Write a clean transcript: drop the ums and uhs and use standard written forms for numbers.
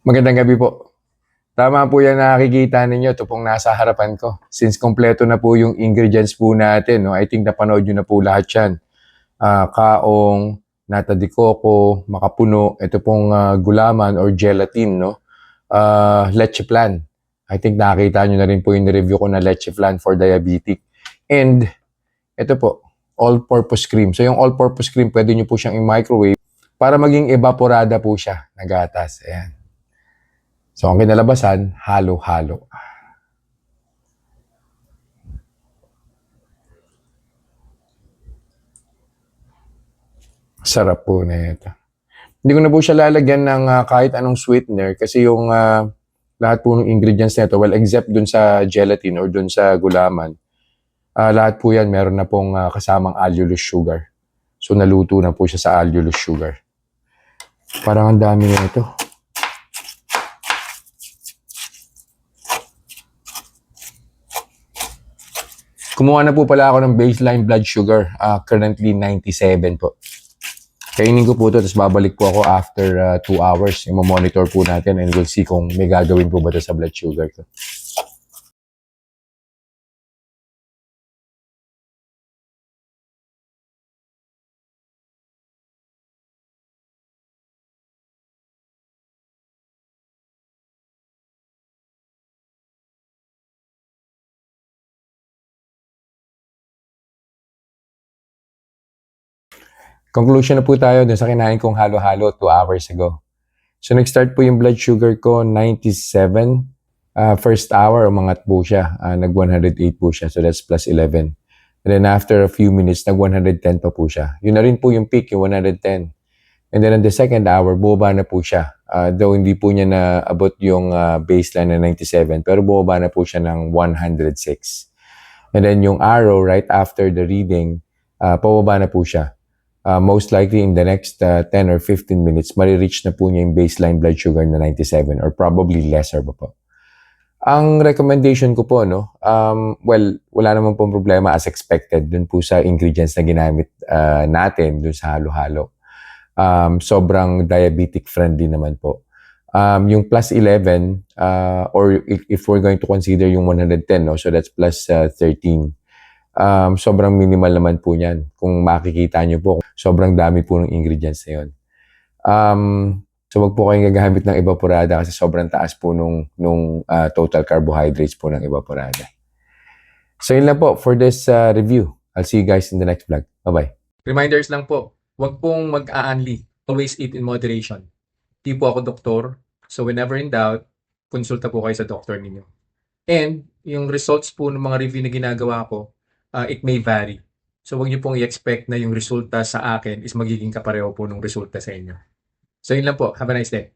Magandang gabi po. Tama po yan na nakikita ninyo, ito pong nasa harapan ko. Since kompleto na po yung ingredients po natin, no? I think napanood nyo na po lahat yan. Kaong, nata de coco, makapuno, ito pong gulaman or gelatin, no? Leche flan. I think nakita nyo na rin po yung review ko na leche flan for diabetic. And ito po, all-purpose cream. So yung all-purpose cream, pwede nyo po siyang i-microwave para maging evaporada po siya na gatas. Ayan. So, ang kinalabasan, halo-halo. Sarap po na ito. Hindi ko na po siya lalagyan ng kahit anong sweetener kasi yung lahat po ng ingredients nito, well, except dun sa gelatin or dun sa gulaman, lahat po yan meron na pong kasamang allulose sugar. So, naluto na po siya sa allulose sugar. Parang ang dami na ito. Kumuha na po pala ako ng baseline blood sugar. Currently 97 po. Kainin ko po ito, tapos babalik po ako after 2 hours. I-monitor po natin and we'll see kung may gagawin po ba ito sa blood sugar ko. Conclusion na po tayo dun sa kinain kong halo-halo 2 hours ago. So, nag-start po yung blood sugar ko, 97. First hour, umangat po siya. Nag-108 po siya. So, that's plus 11. And then after a few minutes, nag-110 pa po siya. Yun na rin po yung peak, yung 110. And then in the second hour, bumaba na po siya. Though hindi po niya na-abot yung baseline na 97, pero bumaba na po siya ng 106. And then yung arrow, right after the reading, pababa na po siya. Most likely in the next 10 or 15 minutes, marireach na po niya yung baseline blood sugar na 97 or probably lesser pa po. Ang recommendation ko po, no, well, wala naman pong problema as expected dun po sa ingredients na ginamit natin dun sa halo-halo. Sobrang diabetic friendly naman po. Yung plus 11, or if we're going to consider yung 110, no, so that's plus 13. Sobrang minimal naman po niyan. Kung makikita nyo po, sobrang dami po ng ingredients na yun. So wag po kayong gagamit ng evaporada kasi sobrang taas po nung total carbohydrates po ng evaporada. So yun lang po for this review. I'll see you guys in the next vlog. Bye-bye. Reminders lang po, wag pong mag-aanli. Always eat in moderation. Di po ako doktor, so whenever in doubt, konsulta po kayo sa doktor ninyo. And yung results po ng mga review na ginagawa ko, it may vary. So wag niyo pong i-expect na yung resulta sa akin is magiging kapareho po ng resulta sa inyo. So yun lang po. Have a nice day.